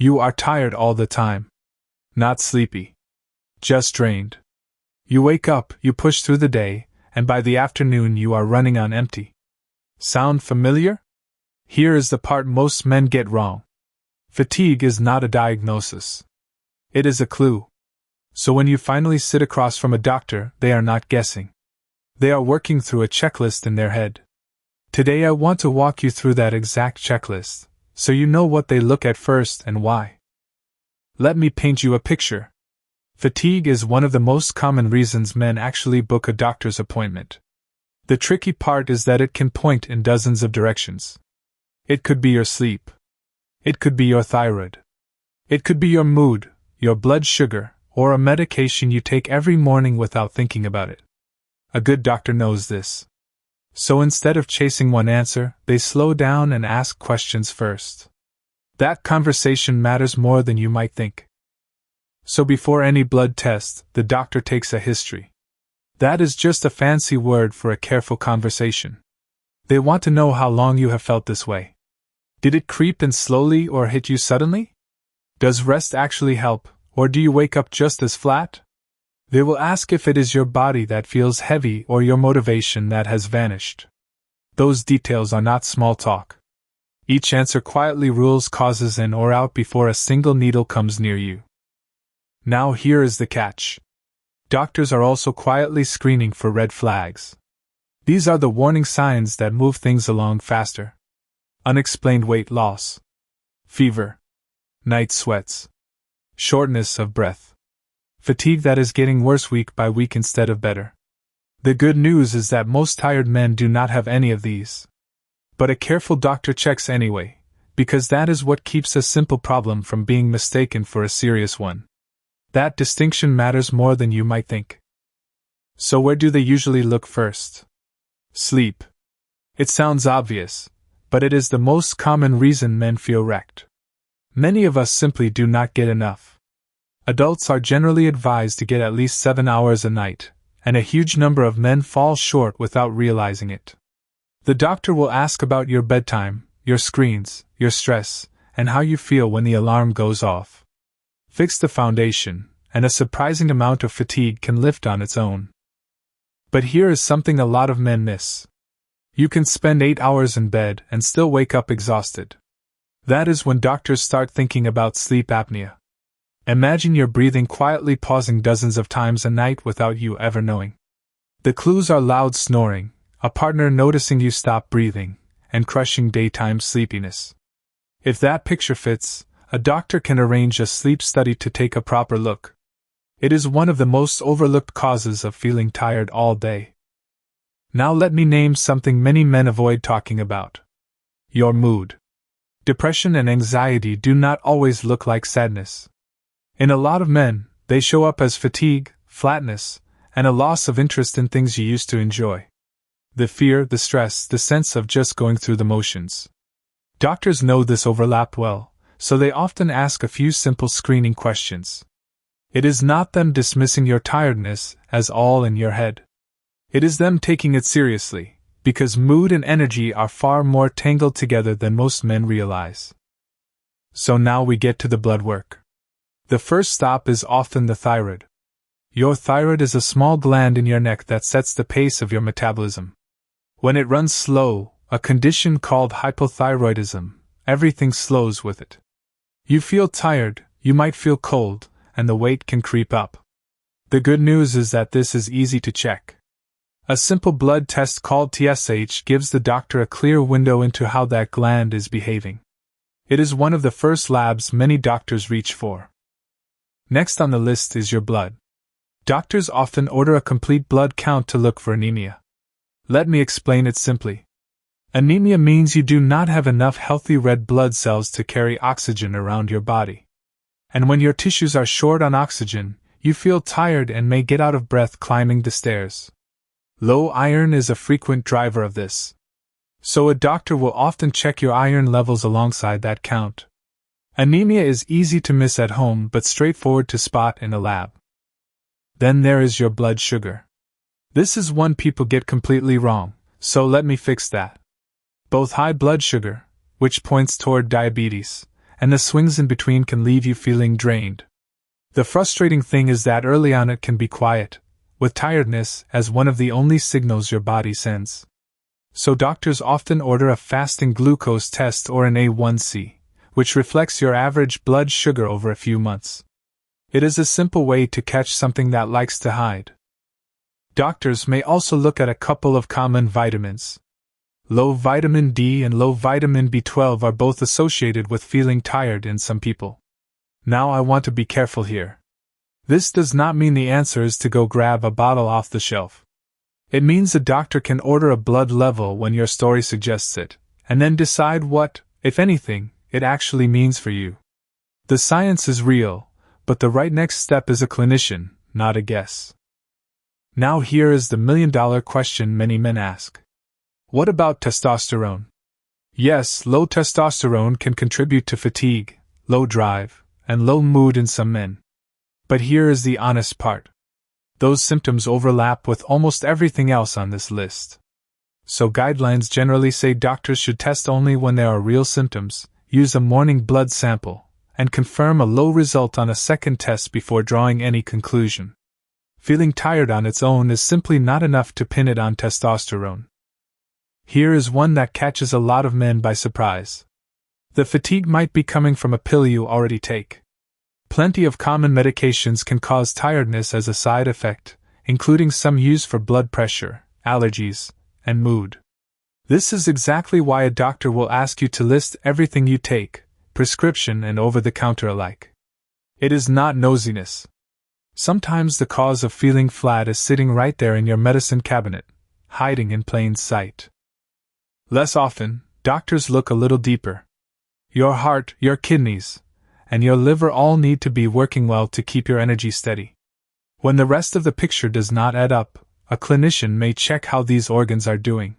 You are tired all the time. Not sleepy. Just drained. You wake up, you push through the day, and by the afternoon you are running on empty. Sound familiar? Here is the part most men get wrong. Fatigue is not a diagnosis. It is a clue. So when you finally sit across from a doctor, they are not guessing. They are working through a checklist in their head. Today I want to walk you through that exact checklist, so you know what they look at first and why. Let me paint you a picture. Fatigue is one of the most common reasons men actually book a doctor's appointment. The tricky part is that it can point in dozens of directions. It could be your sleep. It could be your thyroid. It could be your mood, your blood sugar, or a medication you take every morning without thinking about it. A good doctor knows this. So instead of chasing one answer, they slow down and ask questions first. That conversation matters more than you might think. So before any blood test, the doctor takes a history. That is just a fancy word for a careful conversation. They want to know how long you have felt this way. Did it creep in slowly or hit you suddenly? Does rest actually help, or do you wake up just as flat? They will ask if it is your body that feels heavy or your motivation that has vanished. Those details are not small talk. Each answer quietly rules causes in or out before a single needle comes near you. Now here is the catch. Doctors are also quietly screening for red flags. These are the warning signs that move things along faster. Unexplained weight loss. Fever. Night sweats. Shortness of breath. Fatigue that is getting worse week by week instead of better. The good news is that most tired men do not have any of these. But a careful doctor checks anyway, because that is what keeps a simple problem from being mistaken for a serious one. That distinction matters more than you might think. So where do they usually look first? Sleep. It sounds obvious, but it is the most common reason men feel wrecked. Many of us simply do not get enough. Adults are generally advised to get at least 7 hours a night, and a huge number of men fall short without realizing it. The doctor will ask about your bedtime, your screens, your stress, and how you feel when the alarm goes off. Fix the foundation, and a surprising amount of fatigue can lift on its own. But here is something a lot of men miss. You can spend 8 hours in bed and still wake up exhausted. That is when doctors start thinking about sleep apnea. Imagine your breathing quietly pausing dozens of times a night without you ever knowing. The clues are loud snoring, a partner noticing you stop breathing, and crushing daytime sleepiness. If that picture fits, a doctor can arrange a sleep study to take a proper look. It is one of the most overlooked causes of feeling tired all day. Now let me name something many men avoid talking about. Your mood. Depression and anxiety do not always look like sadness. In a lot of men, they show up as fatigue, flatness, and a loss of interest in things you used to enjoy. The fear, the stress, the sense of just going through the motions. Doctors know this overlap well, so they often ask a few simple screening questions. It is not them dismissing your tiredness as all in your head. It is them taking it seriously, because mood and energy are far more tangled together than most men realize. So now we get to the blood work. The first stop is often the thyroid. Your thyroid is a small gland in your neck that sets the pace of your metabolism. When it runs slow, a condition called hypothyroidism, everything slows with it. You feel tired, you might feel cold, and the weight can creep up. The good news is that this is easy to check. A simple blood test called TSH gives the doctor a clear window into how that gland is behaving. It is one of the first labs many doctors reach for. Next on the list is your blood. Doctors often order a complete blood count to look for anemia. Let me explain it simply. Anemia means you do not have enough healthy red blood cells to carry oxygen around your body. And when your tissues are short on oxygen, you feel tired and may get out of breath climbing the stairs. Low iron is a frequent driver of this. So a doctor will often check your iron levels alongside that count. Anemia is easy to miss at home but straightforward to spot in a lab. Then there is your blood sugar. This is one people get completely wrong, so let me fix that. Both high blood sugar, which points toward diabetes, and the swings in between can leave you feeling drained. The frustrating thing is that early on it can be quiet, with tiredness as one of the only signals your body sends. So doctors often order a fasting glucose test or an A1C, which reflects your average blood sugar over a few months. It is a simple way to catch something that likes to hide. Doctors may also look at a couple of common vitamins. Low vitamin D and low vitamin B12 are both associated with feeling tired in some people. Now I want to be careful here. This does not mean the answer is to go grab a bottle off the shelf. It means a doctor can order a blood level when your story suggests it, and then decide what, if anything, it actually means for you. The science is real, but the right next step is a clinician, not a guess. Now here is the million-dollar question many men ask. What about testosterone? Yes, low testosterone can contribute to fatigue, low drive, and low mood in some men. But here is the honest part. Those symptoms overlap with almost everything else on this list. So guidelines generally say doctors should test only when there are real symptoms, use a morning blood sample, and confirm a low result on a second test before drawing any conclusion. Feeling tired on its own is simply not enough to pin it on testosterone. Here is one that catches a lot of men by surprise. The fatigue might be coming from a pill you already take. Plenty of common medications can cause tiredness as a side effect, including some used for blood pressure, allergies, and mood. This is exactly why a doctor will ask you to list everything you take, prescription and over-the-counter alike. It is not nosiness. Sometimes the cause of feeling flat is sitting right there in your medicine cabinet, hiding in plain sight. Less often, doctors look a little deeper. Your heart, your kidneys, and your liver all need to be working well to keep your energy steady. When the rest of the picture does not add up, a clinician may check how these organs are doing.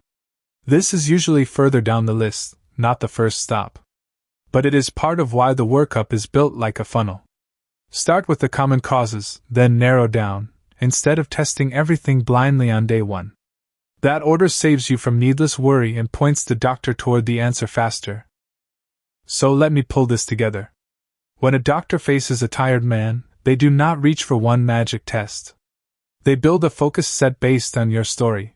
This is usually further down the list, not the first stop. But it is part of why the workup is built like a funnel. Start with the common causes, then narrow down, instead of testing everything blindly on day one. That order saves you from needless worry and points the doctor toward the answer faster. So let me pull this together. When a doctor faces a tired man, they do not reach for one magic test. They build a focus set based on your story.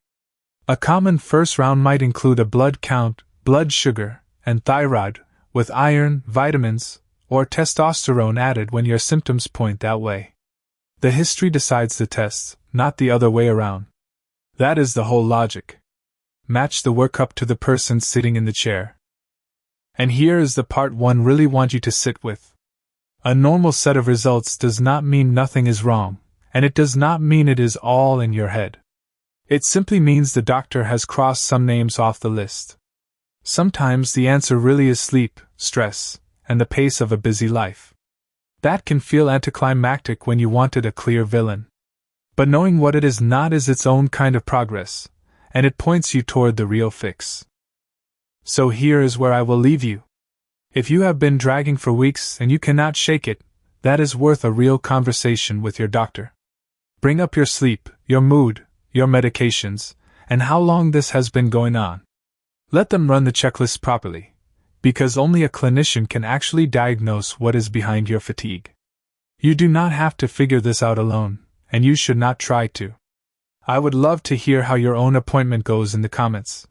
A common first round might include a blood count, blood sugar, and thyroid, with iron, vitamins, or testosterone added when your symptoms point that way. The history decides the test, not the other way around. That is the whole logic. Match the workup to the person sitting in the chair. And here is the part one really want you to sit with. A normal set of results does not mean nothing is wrong, and it does not mean it is all in your head. It simply means the doctor has crossed some names off the list. Sometimes the answer really is sleep, stress, and the pace of a busy life. That can feel anticlimactic when you wanted a clear villain. But knowing what it is not is its own kind of progress, and it points you toward the real fix. So here is where I will leave you. If you have been dragging for weeks and you cannot shake it, that is worth a real conversation with your doctor. Bring up your sleep, your mood, your medications, and how long this has been going on. Let them run the checklist properly, because only a clinician can actually diagnose what is behind your fatigue. You do not have to figure this out alone, and you should not try to. I would love to hear how your own appointment goes in the comments.